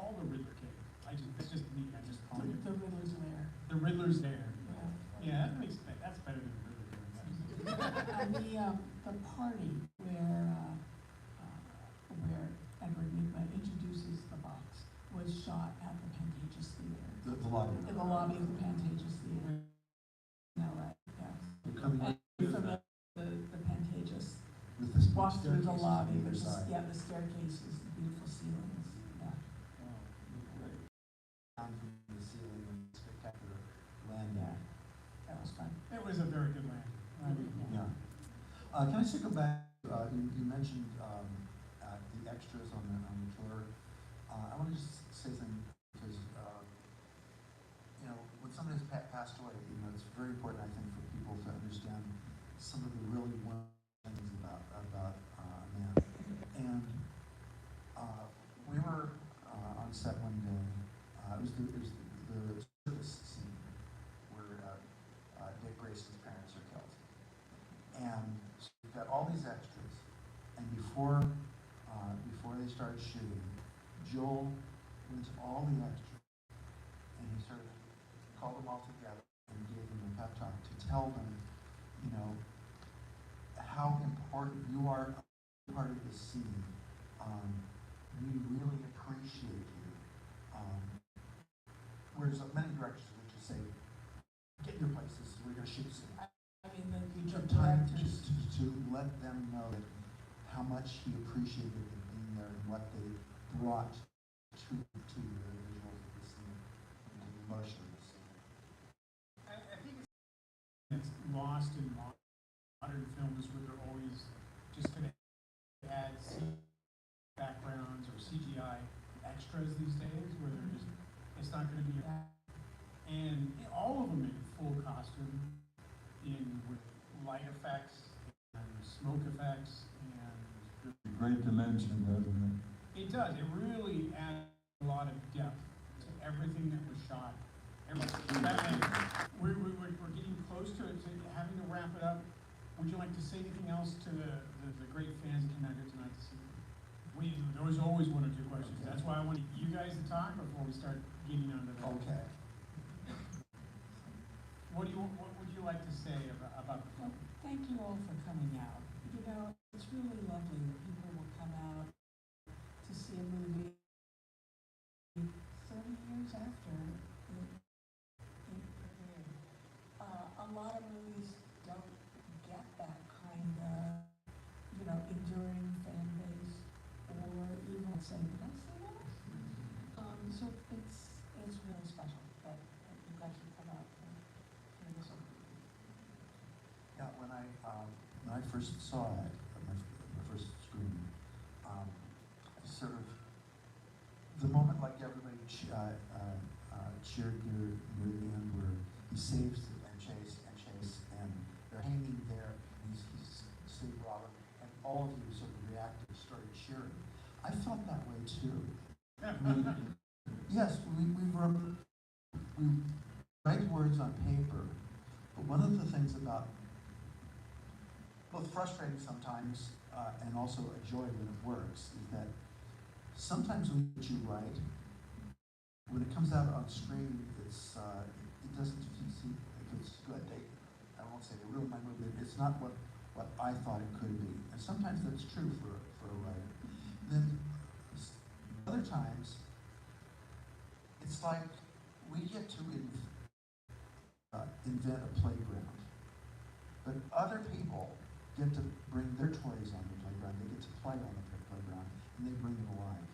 call the Riddler cave? It's just me, I just call it. The Riddler's lair. The Riddler's there. Yeah. Yeah, that's better than the Riddler cave. The party where Edward Nygma introduces the box was shot at the Pantages Theater. The lobby. In the lobby of the Pantages Theater in LA, yes. You're coming And from the Pantages, with this walk through the staircases lobby, on either there's side. the staircases, the beautiful ceilings, yeah. Down from the ceiling and spectacular landing. Yeah, that was fun. It was a very good land. Yeah. Can I just go back? You mentioned the extras on the tour. I want to just say something because when somebody has passed away, it's very important, I think, for people to understand some of the really wonderful things about a man. And we were on set one day. It was the service scene where Dick Grayson's parents are killed. And so we've got all these extras, and before they started shooting, Joel went to all the extras, and he sort of called them all together and gave them a pep talk to tell them, how important you are a part of the scene. We really appreciate you. Whereas many directors would just say, get your places, we're going to shoot soon. I mean, the Took time directors, to let them know that how much he appreciated them being there and what they brought to the visuals of the scene and the emotion of the scene. I think it's lost in modern films where they're always just going to add backgrounds or CGI extras these days, where they're just, it's not going to be, and all of them in full costume, with light effects and smoke effects, and Great dimension, doesn't it? it does. It really adds a lot of depth to everything that was shot. We're getting close to having to wrap it up. Would you like to say anything else to the great fans that came out here tonight to see you? There was always one or two questions. Okay. That's why I wanted you guys to talk before we start getting onto the. Okay. What would you like to say about the film? thank you all for coming out. It's really lovely that people will come out to see a movie 30 years after it premiered. A lot of movies don't get that kind of, enduring fan base, or even say, did I say that? So it's really special that you guys should come out and hear this one. Yeah, when I first saw it, my first screening, sort of the moment like everybody cheered near the end where he saves and Chase, and they're hanging there, and he's saved Robin, and all of you sort of reacted, started cheering. I felt that way too. I mean, yes, we write words on paper, but one of the things about both frustrating sometimes and also a joy when it works is that sometimes what you write, when it comes out on screen, it doesn't see if it's good. I won't say they ruined my movie. It's not what I thought it could be, and sometimes that's true for a writer. And then other times, it's like we get to invent a playground, but other people get to bring their toys on the playground. They get to play on the playground, and they bring it alive.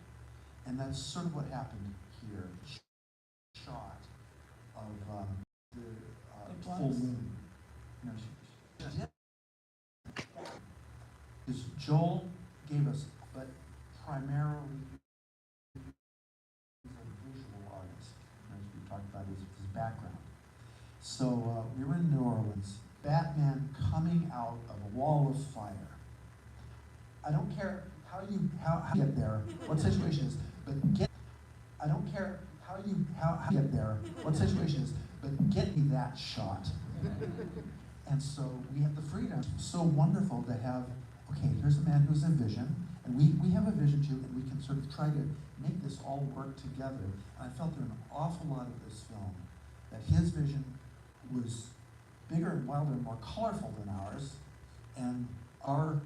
And that's sort of what happened here. Shot of the full moon. Because Joel gave us, but primarily he's a visual artist, as we talked about his background. So we were in New Orleans. Batman coming out of a wall of fire. I don't care how you get there, what situation is, but I don't care how you get there, what situation is, but get me that shot. And so we have the freedom. So wonderful to have, okay, here's a man who's a vision, And we have a vision too, and we can sort of try to make this all work together. And I felt in an awful lot of this film that his vision was bigger and wilder and more colorful than ours, and our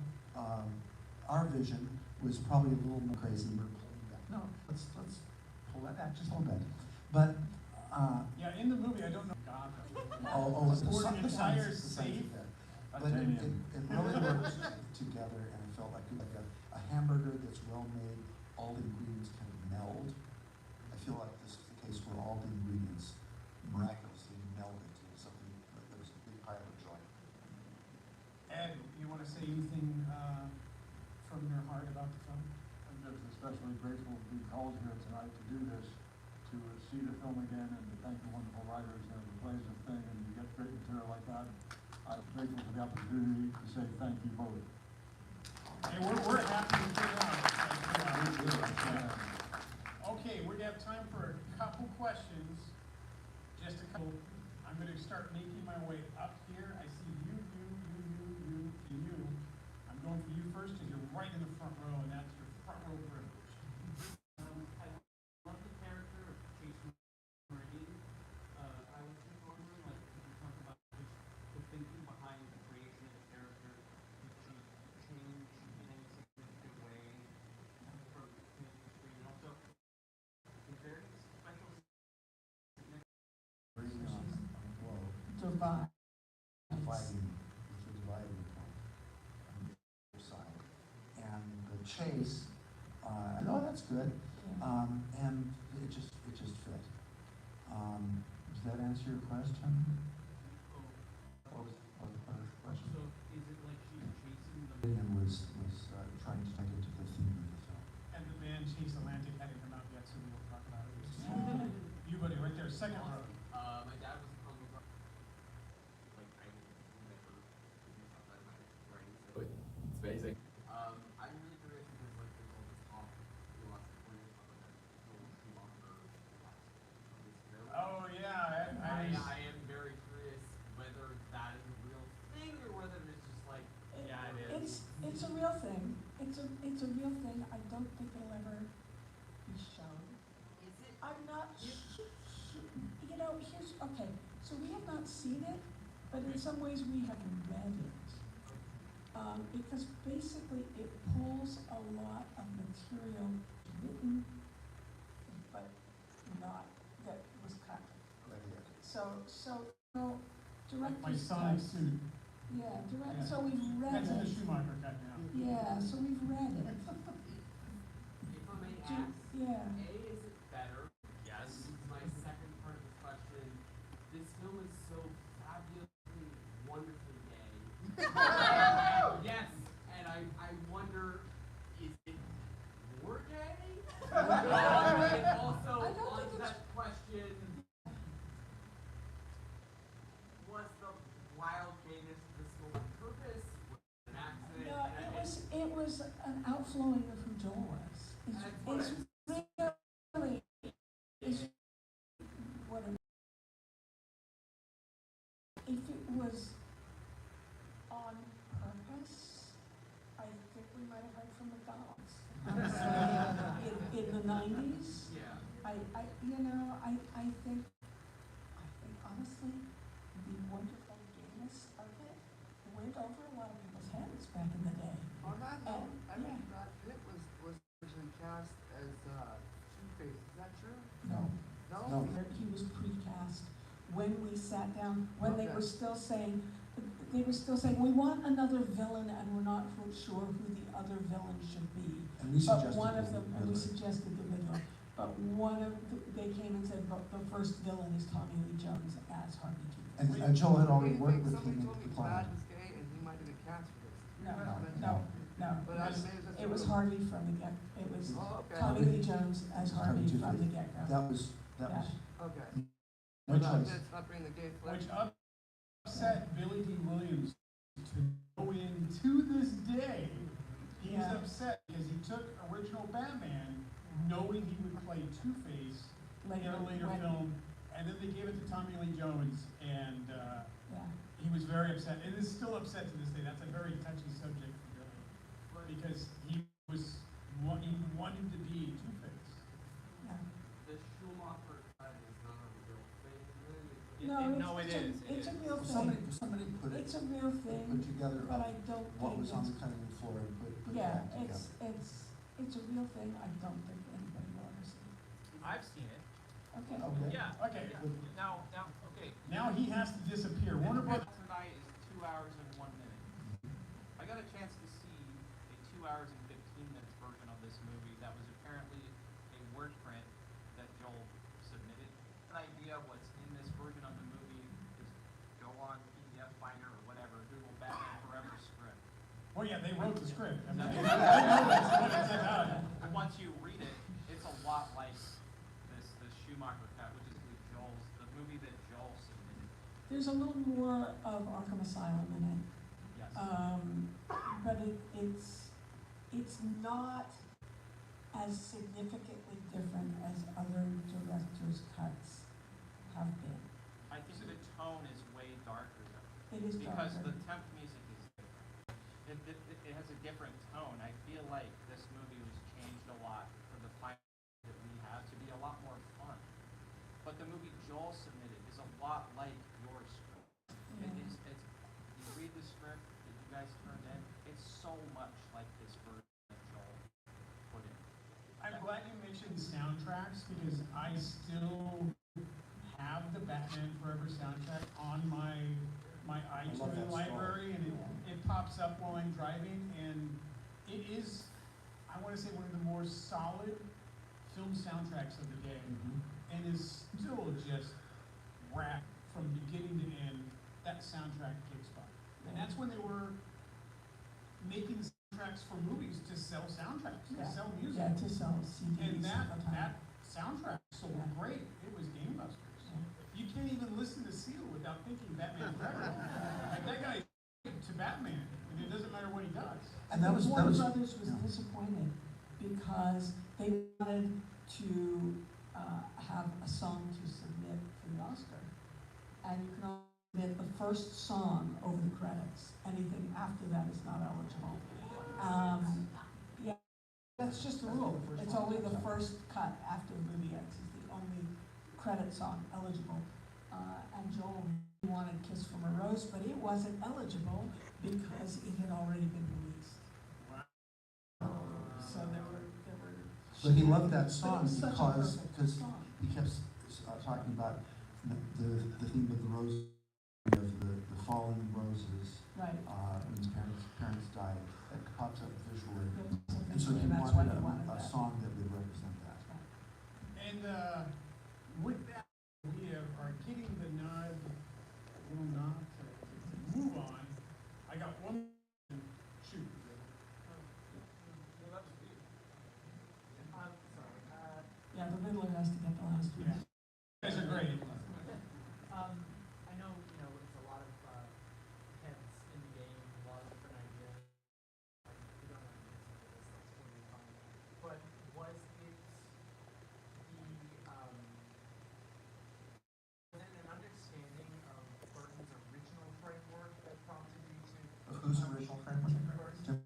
vision was probably a little more crazy. We're pulling back. No, let's pull that back just a little bit. But Yeah, in the movie, I don't know God. the entire signs safe. are there. But it really works together, and it felt like a hamburger that's well made, all the ingredients kind of meld. I feel like this is the case where all the ingredients miraculously melded into something that was a big pile of joy. Ed, you want to say anything from your heart about the film? I'm just especially grateful to be called here tonight to do this, to see the film again and to thank the wonderful writers and the plays the thing and you get great material like that. I'm grateful for the opportunity to say thank you both. Hey, we're happy to put it on. Okay, we're gonna have time for a couple questions. Just a couple. I'm gonna start making my way up here. I see you. I'm going for you first because you're right in the front row, and that's your front row privilege. I love the character of Jason Meridian. I was just wondering, like, if you talk about just the thinking behind the creation of the character, did she change in any significant way from the screen? And also, is there any special Very on the globe, Divide. it's a dividing point on the other side. And the chase, no, that's good. And it just fit. Does that answer your question? What was the question? So, is it like she's chasing the Vivian was trying to take it to the theme of the film. And the band Chase Atlantic hadn't come out yet, so we will talk about it. You, buddy, right there, second row. My dad was a comic book like I never do stuff like that brain, so it's amazing. I'm really curious because like there's all this talk in the last 4 years about that Joel Schumacher Oh, yeah, I am very curious whether that is a real thing or whether it's just like yeah it is. It's a real thing. It's a real thing. I don't think it'll ever be shown. Is it? I'm not you know, here's, okay, so we have not seen it, but in some ways we have read it. Because basically it pulls a lot of material written, but not, that was cut. So, Like my director's sonic cut. suit. Yeah, Yeah. so we've read That's in the it. Schumacher cut now. Yeah, so we've read it. If I may Do- ask, Yeah. A, is it better? Yes. This is my second part of the question. This film is so fabulously, wonderfully gay. Yes, and I wonder, is it more gay? And also, I don't on think it's- that question, was the wild gayness of this film on purpose? Was it an accident? No, And it was an outflowing of who Joel was. That's what It's really, is what it, if it was on purpose, I think we might have heard from McDonald's. In the 90s, yeah. I think honestly, the wonderful gayness of it went over a lot of people's heads back in the day. On that note, I mean, Yeah. Brad Pitt was originally cast as Two-Face, is that true? No. No? He was precast when we sat down, when they Okay. were still saying, we want another villain and we're not sure who the other villain should be. And we But suggested one of the them, and we Riddler. suggested the Riddler, but they came and said, but the first villain is Tommy Lee Jones as Harvey And Keitel. Joel had already Somebody worked with somebody him told at me the Brad client. was gay and he might have been cast for this. No, You guys mentioned no, that. no, But I mean, that's it was true. Harvey from the get, it was Oh, okay. Tommy Lee Jones as Harvey Two-Face. from the get-go. That was, Okay. no But choice. it's not bringing the gay flag. Which upset Billy D. Williams to go in to this day. He's Yeah. upset because he took original Batman knowing he would play Two-Face in a later when- film, and then they gave it to Tommy Lee Jones, and Yeah. he was very upset, and is still upset to this day. That's a very touchy subject for Billy, because he was he wanted to be Two-Face. Yeah. The Schumacher cut is not a real thing, really. No, it is. It's a real Somebody thing. put it, It's a real put thing, together but I don't what think was on it's, the cutting room floor and put yeah, that together. it's a real thing. I don't think anybody will ever see. I've seen it. Okay. Okay. Yeah. Okay, Now, okay. now he has to disappear. Warner Brothers. Tonight is 2 hours and 1 minute. I got a chance to see a 2 hours and 15 minutes version of this movie that was apparently a word print that Joel submitted. An idea of what's in this version of the movie is go on PDF Finder or whatever, Google Batman Forever script. Well, yeah, they wrote the script. I mean, Yeah. they know that's about it. But once you read it, it's a lot like the Schumacher cut, which is the movie that Joel submitted. There's a little more of Arkham Asylum in it. Yes. But it's not as significantly different as other directors' cuts have been. I think the tone is way darker though. It is Because darker. the temp music is different. It has a different tone. I feel like this movie was changed a lot for the time that we have to be a lot more fun. But the movie Joel submitted is a lot like your script. Yeah. It's you read the script that you guys turned in, it's so much like this version that Joel put in. I'm glad you mentioned soundtracks because I still have the Batman Forever soundtrack on my love iTunes that song. library, and it pops up while I'm driving, and it is, I want to say, one of the more solid film soundtracks of the day, and is still just rap from beginning to end. That soundtrack kicks butt, and that's when they were making soundtracks for movies to sell soundtracks, to Yeah. sell music. Yeah, to sell CDs And at the time. that soundtrack sold Yeah. great. It was gangbusters. Yeah. You can't even listen to Seal without thinking Batman Forever. Like that guy to Batman, and it doesn't matter what he does. And that was, Warner Brothers was yeah. disappointed because they wanted to have a song to submit for the Oscar. And you can only submit the first song over the credits. Anything after that is not eligible. Yeah, that's just the rule. It's only the first cut after the movie ends is the only credit song eligible. And Joel wanted Kiss from a Rose, but it wasn't eligible because it had already been released. So there were. But he loved that But it song was such a because perfect song. he kept talking about the theme of the rose, of the fallen roses, Right. when his parents died. That pops up visually. It was a And so he visual, that's why wanted he wanted a that. song that would represent that. And with that, we are getting the nod, little nod to move on. I got one. Shoot. Yeah, the Riddler has to get the last Yeah. one. You guys are great. I know, it's a lot of heads in the game, a lot of different ideas. We don't have to get into this, that's totally fine. But was it was it an understanding of Burton's original framework that prompted you to? Whose original framework? Burton,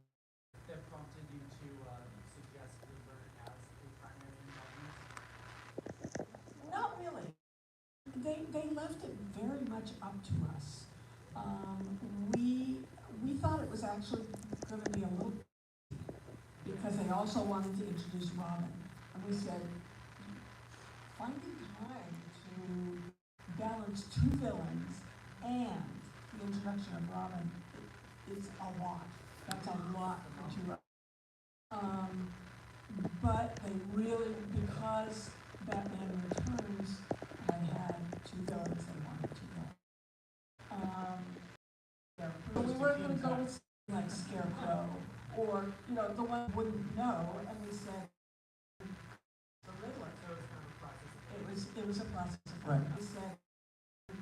that prompted you to suggest Riddler as a primary antagonist? Not really. They left it very much up to us. We thought it was actually gonna be a little, because they also wanted to introduce Robin. And we said, finding time to balance two villains and the introduction of Robin is a lot. That's a lot for two. But they really, because Batman Returns had two villains they wanted to go. But we weren't gonna go with something like Scarecrow, or, the one who wouldn't know, and we said, the Riddler. So it was kind of a process of It was a process of Right. We said, the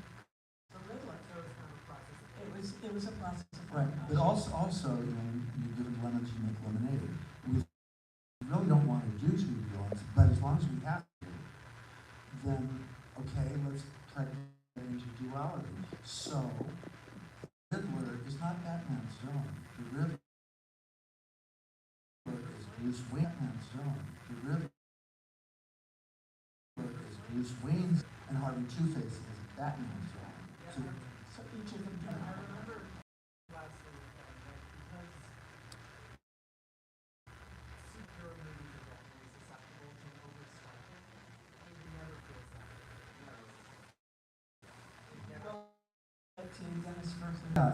Riddler. So it was kind of a process of It was a process of Right, but also, you give it lemons, you make lemonade. We really don't want to do two villains, but as long as we have to, then, okay, let's try to get into duality. So, Riddler is not Batman's villain. The Riddler is Bruce Wayne's Bruce Wayne's and Harvey Two-Face is a Batman film. So So each of them get a